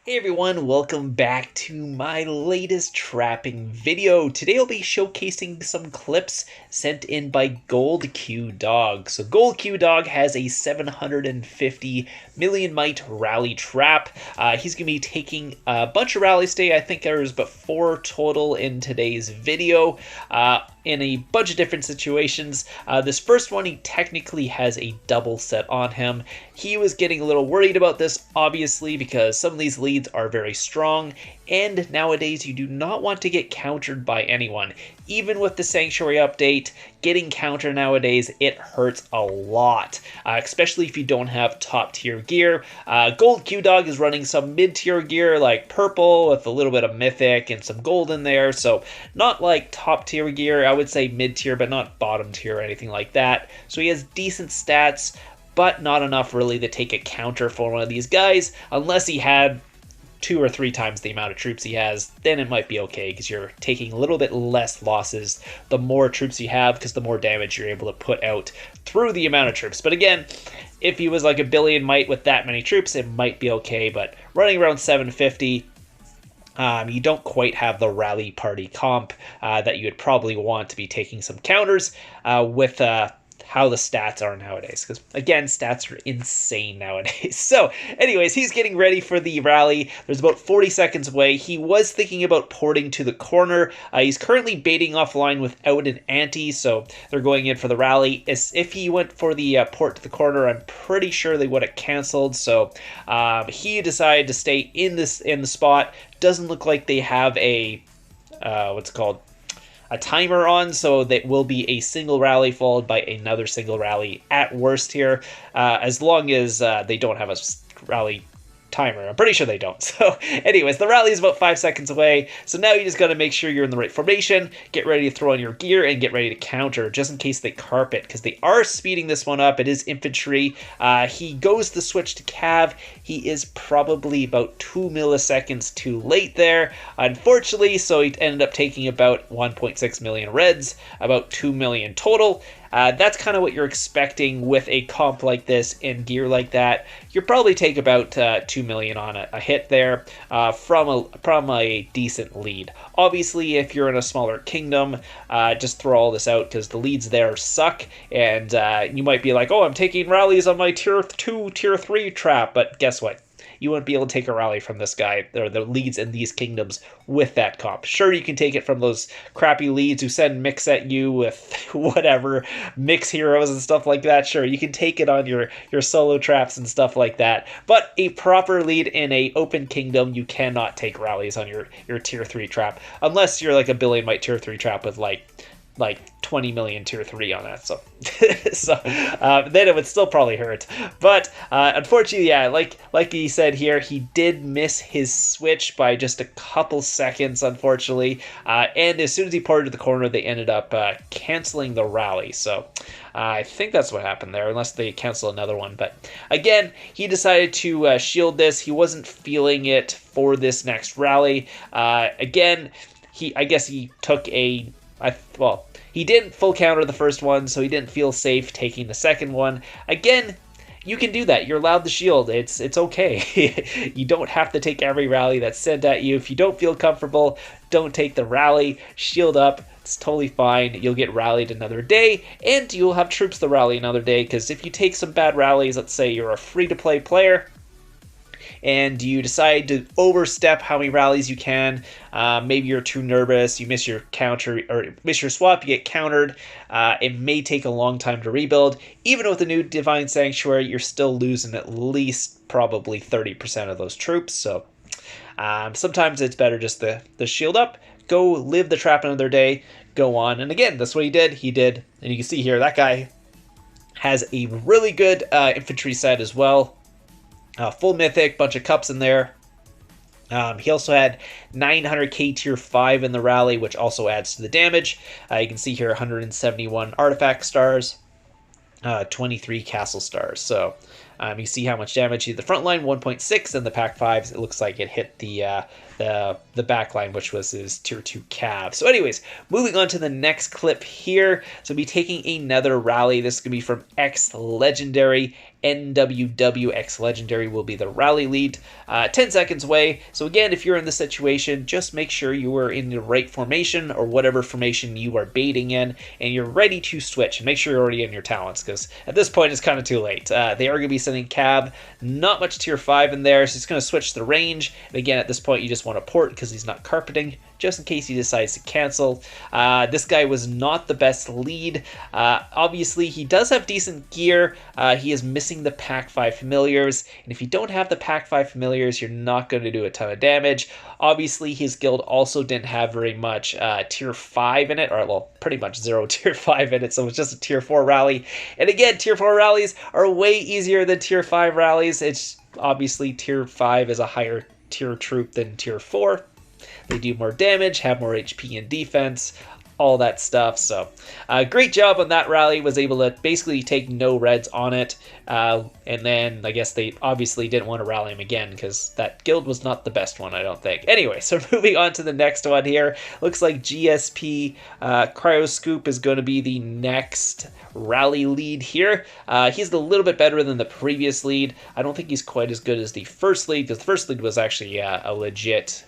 Hey everyone, welcome back to my latest trapping video. Today I'll be showcasing some clips sent in by Gold Q Dog. So Gold Q Dog has a 750 million mite rally trap. He's going to be taking a bunch of rallies today. I think there's but 4 total in today's video. In a bunch of different situations. This first one, he technically has a double set on him. He was getting a little worried about this, obviously, because some of these leads are very strong, and nowadays you do not want to get countered by anyone. Even with the Sanctuary update, getting countered nowadays, it hurts a lot, especially if you don't have top tier gear. Gold Q Dog is running some mid tier gear like purple with a little bit of Mythic and some gold in there, so not like top tier gear. I would say mid tier, but not bottom tier or anything like that. So he has decent stats, but not enough really to take a counter for one of these guys, unless he had 2 or 3 times the amount of troops he has. Then it might be okay, because you're taking a little bit less losses the more troops you have, because the more damage you're able to put out through the amount of troops. But again, if he was like a billion might with that many troops, it might be okay, but running around 750, you don't quite have the rally party comp that you would probably want to be taking some counters with how the stats are nowadays, because again, stats are insane nowadays. So anyways, he's getting ready for the rally. There's about 40 seconds away. He was thinking about porting to the corner. He's currently baiting offline without an anti, so they're going in for the rally. If he went for the port to the corner, I'm pretty sure they would have canceled. So he decided to stay in the spot. Doesn't look like they have a what's it called, a timer on, so that will be a single rally followed by another single rally at worst here, as long as they don't have a rally timer. I'm pretty sure they don't. So anyways, the rally is about 5 seconds away, so now you just got to make sure you're in the right formation, get ready to throw on your gear, and get ready to counter just in case they carpet, because they are speeding this one up. It is infantry. He goes to switch to cav. He is probably about 2 milliseconds too late there, unfortunately, so he ended up taking about 1.6 million reds, about 2 million total. That's kind of what you're expecting with a comp like this and gear like that. You'll probably take about 2 million on a hit there from a decent lead. Obviously, if you're in a smaller kingdom, just throw all this out, because the leads there suck, and you might be like, oh, I'm taking rallies on my tier 2, tier 3 trap, but guess what? You wouldn't be able to take a rally from this guy, or the leads in these kingdoms, with that comp. Sure, you can take it from those crappy leads who send mix at you with whatever, mix heroes and stuff like that. Sure, you can take it on your solo traps and stuff like that. But a proper lead in a open kingdom, you cannot take rallies on your tier 3 trap, unless you're like a billion might tier 3 trap with like 20 million tier 3 on that, so then it would still probably hurt. But unfortunately, yeah, like he said here, he did miss his switch by just a couple seconds, unfortunately, and as soon as he ported to the corner, they ended up canceling the rally. So I think that's what happened there, unless they cancel another one. But again, he decided to shield this. He wasn't feeling it for this next rally. Again, I guess he took he didn't full counter the first one, so he didn't feel safe taking the second one. Again, you can do that. You're allowed to shield. It's okay. You don't have to take every rally that's sent at you. If you don't feel comfortable, don't take the rally. Shield up. It's totally fine. You'll get rallied another day, and you'll have troops to rally another day, because if you take some bad rallies, let's say you're a free-to-play player, and you decide to overstep how many rallies you can, maybe you're too nervous, you miss your counter or miss your swap, you get countered, it may take a long time to rebuild. Even with the new Divine Sanctuary, you're still losing at least probably 30% of those troops, so sometimes it's better just to shield up, go live the trap another day, go on. And again, that's what he did, and you can see here, that guy has a really good infantry set as well. Full Mythic, bunch of cups in there. He also had 900k tier 5 in the rally, which also adds to the damage. You can see here 171 artifact stars, 23 castle stars. So you see how much damage he did. The front line 1.6, and the pack 5s, it looks like it hit the the backline, which was his tier 2 cav. So anyways, moving on to the next clip here. So we'll be taking another rally. This is going to be from X Legendary. NWWX Legendary will be the rally lead, 10 seconds away. So again, if you're in the situation, just make sure you are in the right formation or whatever formation you are baiting in, and you're ready to switch. And make sure you're already in your talents, because at this point it's kind of too late. They are going to be sending cav, not much tier 5 in there, so it's going to switch the range. And again, at this point you just want to port because he's not carpeting, just in case he decides to cancel. This guy was not the best lead. Obviously, he does have decent gear. He is missing the Pack 5 familiars, and if you don't have the Pack 5 familiars, you're not going to do a ton of damage. Obviously, his guild also didn't have very much tier 5 in it, or well, pretty much 0 tier 5 in it, so it's just a tier 4 rally. And again, tier 4 rallies are way easier than tier 5 rallies. It's obviously tier 5 is a higher tier troop than tier 4. They do more damage, have more HP and defense, all that stuff. So great job on that rally. Was able to basically take no reds on it. And then I guess they obviously didn't want to rally him again because that guild was not the best one, I don't think. Anyway, so moving on to the next one here. Looks like GSP Cryoscoop is going to be the next rally lead here. He's a little bit better than the previous lead. I don't think he's quite as good as the first lead, because the first lead was actually a legit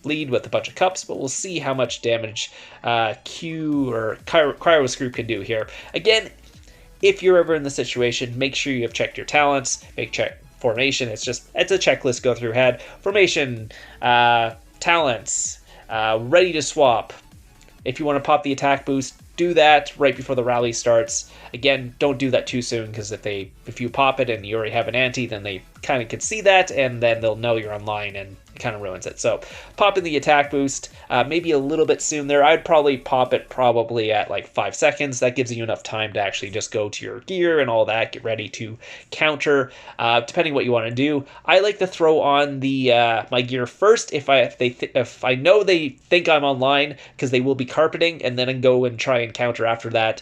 lead with a bunch of cups, but we'll see how much damage Q or Cryoscoop can do here. Again, if you're ever in the situation, make sure you have checked your talents, check formation. It's a checklist go through head. Formation, talents, ready to swap. If you want to pop the attack boost, do that right before the rally starts. Again, don't do that too soon, because if you pop it and you already have an anti, then they kind of can see that, and then they'll know you're online, and it kind of ruins it. So pop in the attack boost, maybe a little bit soon there. I'd probably pop it probably at like 5 seconds. That gives you enough time to actually just go to your gear and all that, get ready to counter, depending what you want to do. I like to throw on the my gear first if I know they think I'm online, because they will be carpeting, and then I go and try and counter after that.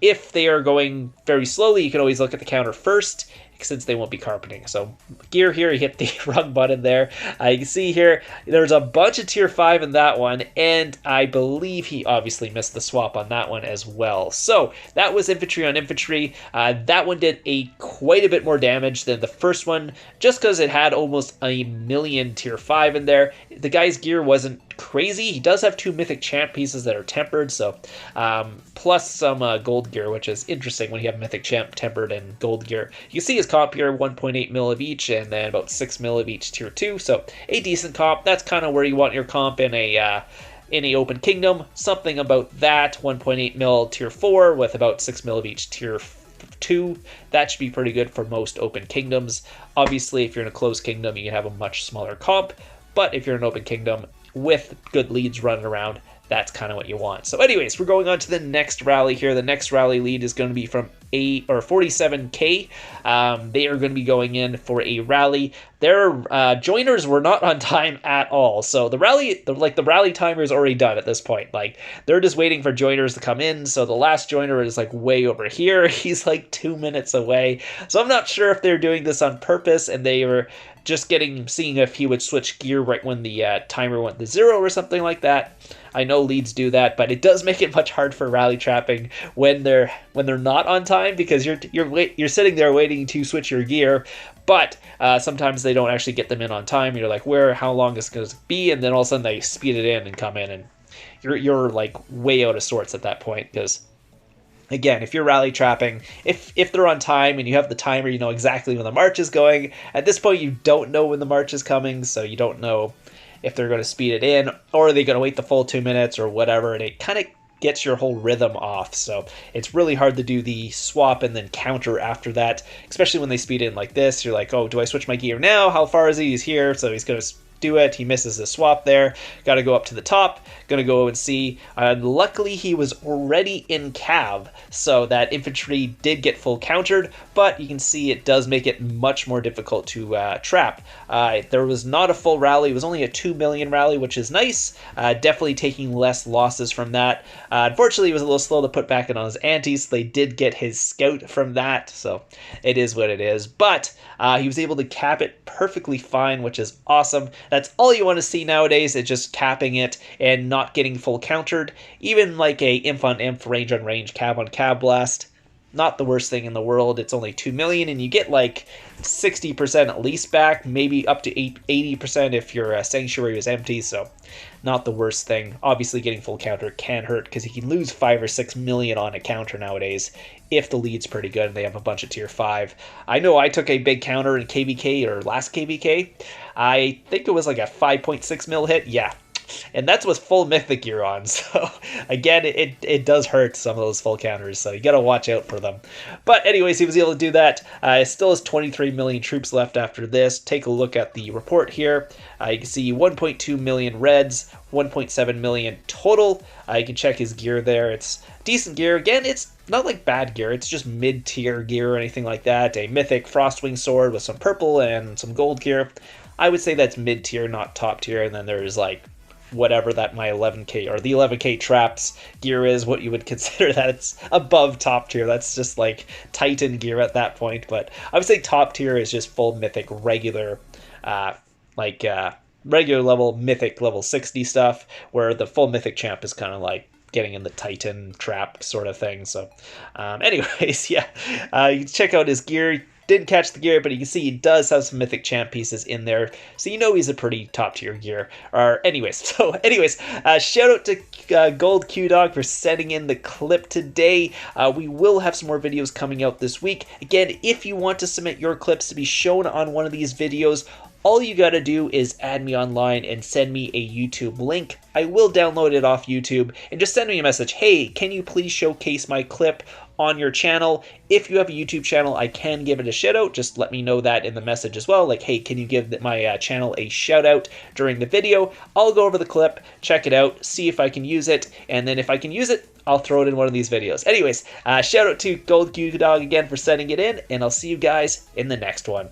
If they are going very slowly, you can always look at the counter first, since they won't be carpeting. So gear here, you hit the wrong button there. You can see here, there's a bunch of tier 5 in that one, and I believe he obviously missed the swap on that one as well. So that was infantry on infantry. That one did quite a bit more damage than the first one, just because it had almost a million tier 5 in there. The guy's gear wasn't crazy. He does have 2 mythic champ pieces that are tempered, so plus some gold gear, which is interesting when you have mythic champ tempered and gold gear. You can see his comp here, 1.8 mil of each, and then about 6 mil of each tier 2, so a decent comp. That's kind of where you want your comp in a open kingdom. Something about that, 1.8 mil tier 4 with about 6 mil of each tier 2. That should be pretty good for most open kingdoms. Obviously, if you're in a closed kingdom, you can have a much smaller comp, but if you're in an open kingdom with good leads running around, that's kind of what you want. So anyways, we're going on to the next rally here. The next rally lead is going to be from 47K. They are going to be going in for a rally. Their joiners were not on time at all. So the rally timer is already done at this point. Like, they're just waiting for joiners to come in. So the last joiner is like way over here. He's like 2 minutes away. So I'm not sure if they're doing this on purpose and they were just seeing if he would switch gear right when the timer went to 0 or something like that. I know leads do that, but it does make it much hard for rally trapping when they're not on time, because you're sitting there waiting to switch your gear, but sometimes they don't actually get them in on time. You're like, how long is it going to be? And then all of a sudden they speed it in and come in, and you're like way out of sorts at that point, because again, if you're rally trapping, if they're on time and you have the timer, you know exactly when the march is going. At this point, you don't know when the march is coming, so you don't know if they're going to speed it in, or are they going to wait the full 2 minutes or whatever, and it kind of gets your whole rhythm off. So it's really hard to do the swap and then counter after that, especially when they speed in like this. You're like, oh, do I switch my gear now? How far is he? He's here, so he's going to do it. He misses the swap there. Got to go up to the top. Gonna go and see. Luckily, he was already in cav, so that infantry did get full countered, but you can see it does make it much more difficult to trap. There was not a full rally. It was only a 2 million rally, which is nice. Definitely taking less losses from that. Unfortunately, he was a little slow to put back in on his antis. They did get his scout from that, so it is what it is. But he was able to cap it perfectly fine, which is awesome. That's all you want to see nowadays, is just capping it and not getting full countered. Even like a imp on imp, range on range, cab on cab blast, not the worst thing in the world. It's only 2 million, and you get like 60% at least back, maybe up to 80% if your sanctuary is empty, so not the worst thing. Obviously, getting full counter can hurt because you can lose 5 or 6 million on a counter nowadays if the lead's pretty good and they have a bunch of tier 5. I know I took a big counter in KVK or last KVK. I think it was like a 5.6 mil hit. Yeah. And that's with full Mythic gear on, so again, it does hurt some of those full counters, so you gotta watch out for them. But anyways, he was able to do that. It still has 23 million troops left after this. Take a look at the report here. You can see 1.2 million reds, 1.7 million total. You can check his gear there. It's decent gear. Again, it's not like bad gear. It's just mid-tier gear or anything like that. A Mythic Frostwing sword with some purple and some gold gear. I would say that's mid-tier, not top tier. And then there's like whatever that my 11k or the 11k traps gear is, what you would consider that. It's above top tier. That's just like Titan gear at that point. But I would say top tier is just full Mythic regular regular level Mythic level 60 stuff, where the full Mythic champ is kind of like getting in the Titan trap sort of thing. So anyways, yeah, you can check out his gear. Didn't catch the gear, but you can see he does have some Mythic champ pieces in there, so you know he's a pretty top tier gear. Anyways, shout out to Gold Q Dog for sending in the clip today. We will have some more videos coming out this week. Again, if you want to submit your clips to be shown on one of these videos, all you gotta do is add me online and send me a YouTube link. I will download it off YouTube and just send me a message. Hey, can you please showcase my clip on your channel? If you have a YouTube channel, I can give it a shout out. Just let me know that in the message as well. Like, hey, can you give my channel a shout out during the video? I'll go over the clip, check it out, see if I can use it, and then if I can use it, I'll throw it in one of these videos. Anyways, shout out to Gold Q Dog again for sending it in, and I'll see you guys in the next one.